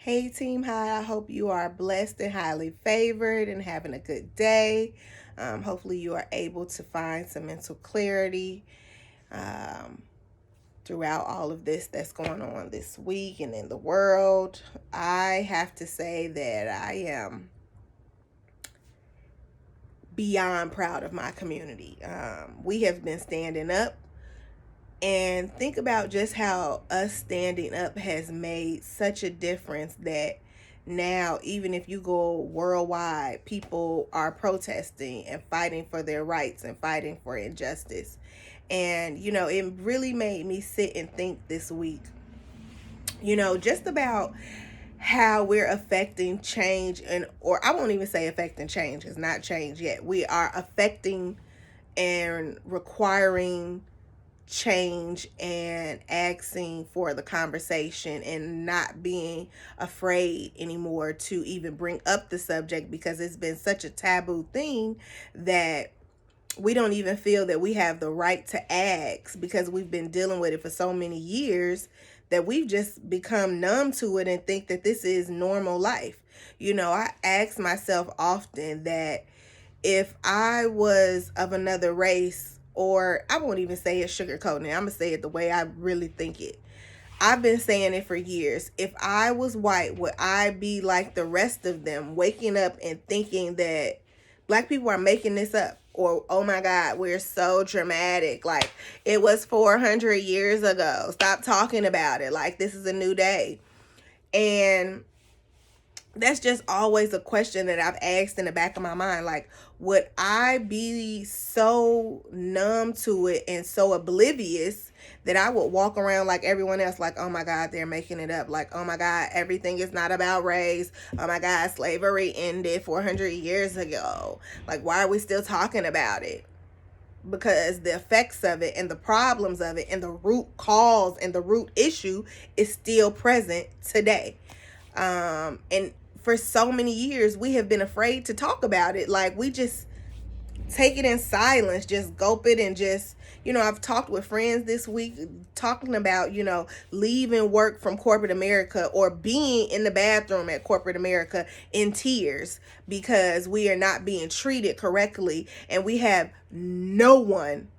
Hey Team High, I hope you are blessed and highly favored and having a good day. Hopefully, you are able to find some mental clarity um, throughout all of this that's going on this week and in the world. I have to say that I am beyond proud of my community. We have been standing up, and think about just how us standing up has made such a difference that now, even if you go worldwide, people are protesting and fighting for their rights and fighting for injustice. And, it really made me sit and think this week, just about how we're affecting change, or I won't even say affecting change, it's not change yet. We are affecting and requiring change and asking for the conversation and not being afraid anymore to even bring up the subject, because it's been such a taboo thing that we don't even feel that we have the right to ask, because we've been dealing with it for so many years that we've just become numb to it and think that this is normal life. I ask myself often that if I was of another race, or I won't even say it sugarcoating it, I'm gonna say it the way I really think it. I've been saying it for years. If I was white, would I be like the rest of them, waking up and thinking that black people are making this up? Or, oh my God, we're so dramatic. Like, it was 400 years ago. Stop talking about it. Like, this is a new day. And that's just always a question that I've asked in the back of my mind. Like, would I be so numb to it and so oblivious that I would walk around like everyone else, like, oh my God, they're making it up. Like, oh my God, everything is not about race. Oh my God, slavery ended 400 years ago. Like, why are we still talking about it? Because the effects of it and the problems of it and the root cause and the root issue is still present today. And for so many years, we have been afraid to talk about it. Like, we just take it in silence, just gulp it, and just, I've talked with friends this week talking about, leaving work from corporate America or being in the bathroom at corporate America in tears because we are not being treated correctly, and we have no one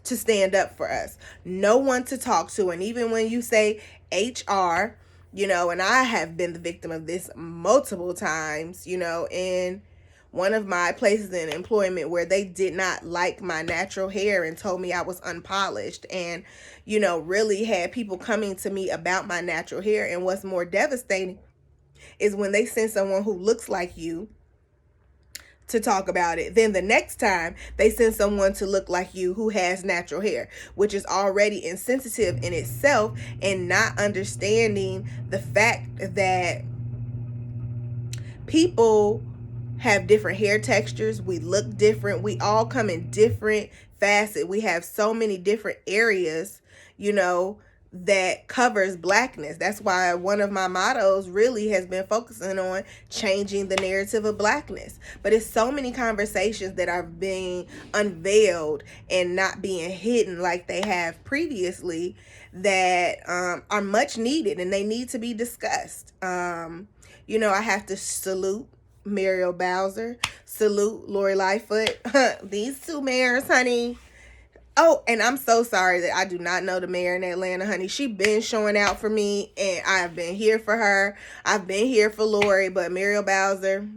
to stand up for us, no one to talk to. And even when you say HR, and I have been the victim of this multiple times, in one of my places in employment where they did not like my natural hair and told me I was unpolished, and, really had people coming to me about my natural hair. And what's more devastating is when they send someone who looks like you to talk about it. Then the next time they send someone to look like you who has natural hair, which is already insensitive in itself, and not understanding the fact that people have different hair textures. We look different. We all come in different facets. We have so many different areas, that covers blackness. That's why one of my mottos really has been focusing on changing the narrative of blackness. But it's so many conversations that are being unveiled and not being hidden like they have previously that are much needed, and they need to be discussed. I have to salute Muriel Bowser, salute Lori Lightfoot. These two mayors, honey. Oh, and I'm so sorry that I do not know the mayor in Atlanta, honey. She been showing out for me, and I've been here for her. I've been here for Lori, but Muriel Bowser,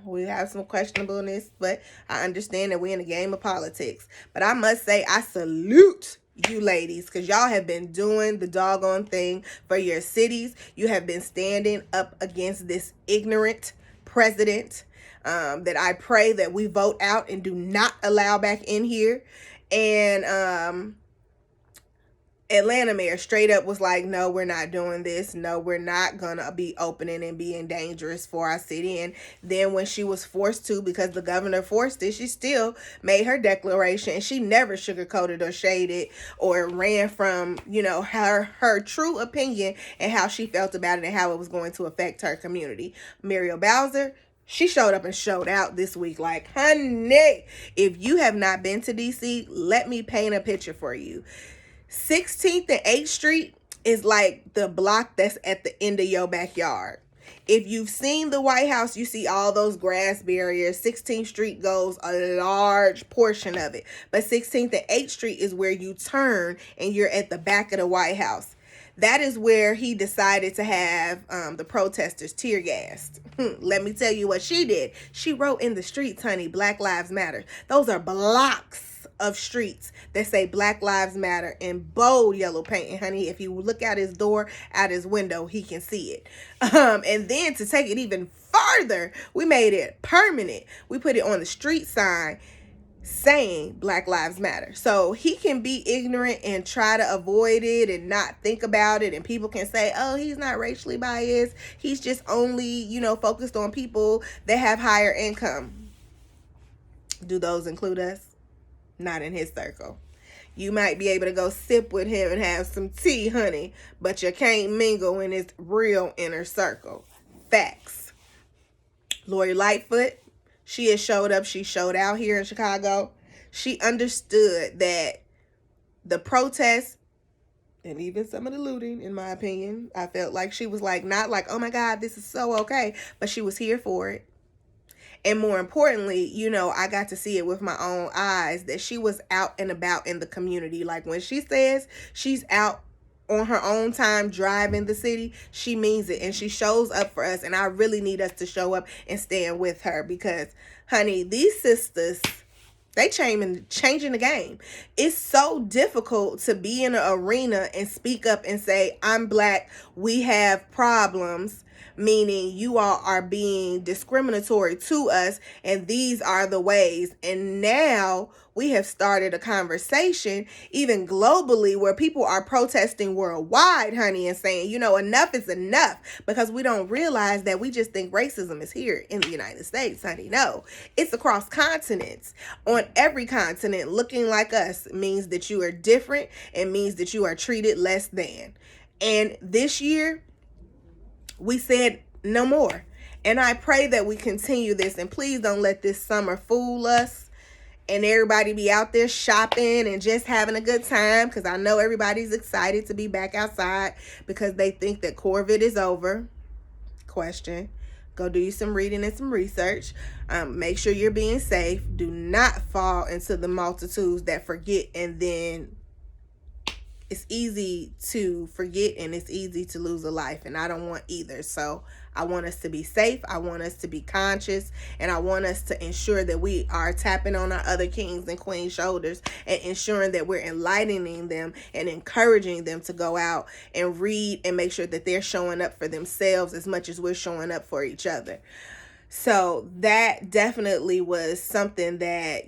we have some questionableness, but I understand that we're in a game of politics. But I must say, I salute you ladies, because y'all have been doing the doggone thing for your cities. You have been standing up against this ignorant president that I pray that we vote out and do not allow back in here. And Atlanta mayor straight up was like, no, we're not doing this. No, we're not going to be opening and being dangerous for our city. And then when she was forced to, because the governor forced it, she still made her declaration. And she never sugarcoated or shaded or ran from, her true opinion and how she felt about it and how it was going to affect her community. Muriel Bowser, she showed up and showed out this week. Like, honey, if you have not been to DC, let me paint a picture for you. 16th and 8th Street is like the block that's at the end of your backyard. If you've seen the White House, you see all those grass barriers. 16th Street goes a large portion of it. But 16th and 8th Street is where you turn and you're at the back of the White House. That is where he decided to have the protesters tear gassed. Let me tell you what she did. She wrote in the streets, honey, Black Lives Matter. Those are blocks of streets that say Black Lives Matter in bold yellow paint. And honey, if you look out his door, out his window, he can see it. And then to take it even farther, we made it permanent. We put it on the street sign saying Black Lives Matter. So he can be ignorant and try to avoid it and not think about it. And people can say, oh, he's not racially biased. He's just only, focused on people that have higher income. Do those include us? Not in his circle. You might be able to go sip with him and have some tea, honey, but you can't mingle in his real inner circle. Facts. Lori Lightfoot, she has showed up. She showed out here in Chicago. She understood that the protests and even some of the looting, in my opinion, I felt like she was like, not like, oh my God, this is so okay, but she was here for it. And more importantly, I got to see it with my own eyes that she was out and about in the community. Like when she says she's out on her own time driving the city, she means it. And she shows up for us. And I really need us to show up and stand with her because, honey, these sisters, they changing the game. It's so difficult to be in an arena and speak up and say, I'm Black, we have problems. Meaning you all are being discriminatory to us and these are the ways. And now we have started a conversation even globally where people are protesting worldwide, honey, and saying, enough is enough, because we don't realize that we just think racism is here in the United States, honey. No, it's across continents. On every continent, looking like us means that you are different and means that you are treated less than. And this year, we said no more. And I pray that we continue this. And please don't let this summer fool us and everybody be out there shopping and just having a good time. Because I know everybody's excited to be back outside because they think that COVID is over. Question. Go do you some reading and some research. Make sure you're being safe. Do not fall into the multitudes that forget, and then it's easy to forget and it's easy to lose a life, and I don't want either. So I want us to be safe. I want us to be conscious, and I want us to ensure that we are tapping on our other kings and queens shoulders and ensuring that we're enlightening them and encouraging them to go out and read and make sure that they're showing up for themselves as much as we're showing up for each other. So that definitely was something that,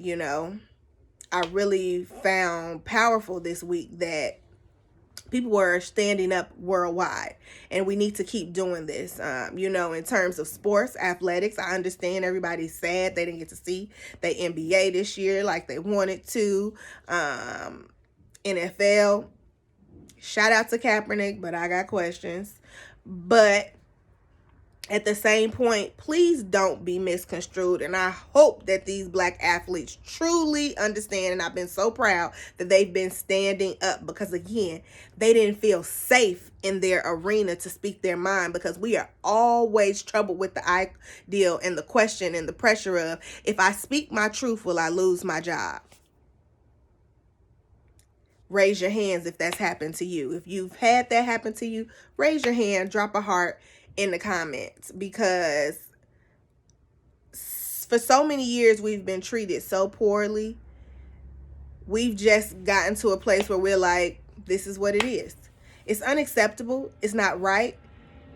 I really found powerful this week, that people were standing up worldwide, and we need to keep doing this. In terms of sports, athletics, I understand everybody's sad they didn't get to see the NBA this year like they wanted to. NFL, shout out to Kaepernick, but I got questions. But at the same point, please don't be misconstrued. And I hope that these Black athletes truly understand. And I've been so proud that they've been standing up, because again, they didn't feel safe in their arena to speak their mind, because we are always troubled with the ideal and the question and the pressure of, if I speak my truth, will I lose my job? Raise your hands if that's happened to you. If you've had that happen to you, raise your hand, drop a heart in the comments, because for so many years we've been treated so poorly. We've just gotten to a place where we're like, this is what it is. It's unacceptable. It's not right.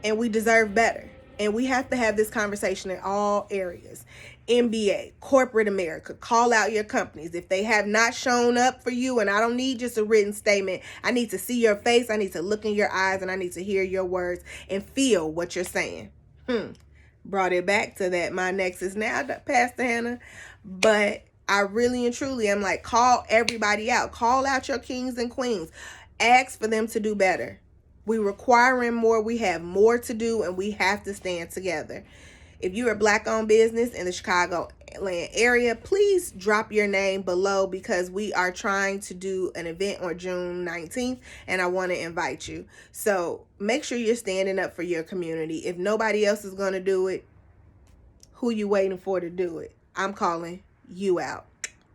And we deserve better. And we have to have this conversation in all areas. NBA, corporate America, call out your companies. If they have not shown up for you, and I don't need just a written statement, I need to see your face, I need to look in your eyes, and I need to hear your words and feel what you're saying. Brought it back to that my next is now, Pastor Hannah. But I really and truly am like, call everybody out. Call out your kings and queens. Ask for them to do better. We requiring more. We have more to do, and we have to stand together. If you're a Black-owned business in the Chicago area, please drop your name below, because we are trying to do an event on June 19th and I want to invite you. So make sure you're standing up for your community. If nobody else is going to do it, who you waiting for to do it? I'm calling you out.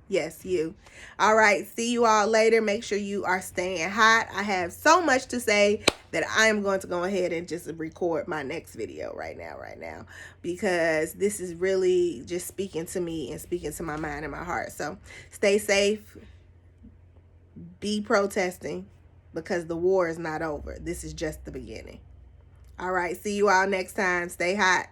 Yes, you. All right, see you all later. Make sure you are staying hot. I have so much to say that I am going to go ahead and just record my next video right now, because this is really just speaking to me and speaking to my mind and my heart. So stay safe, be protesting, because the war is not over. This is just the beginning. All right, see you all next time. Stay hot.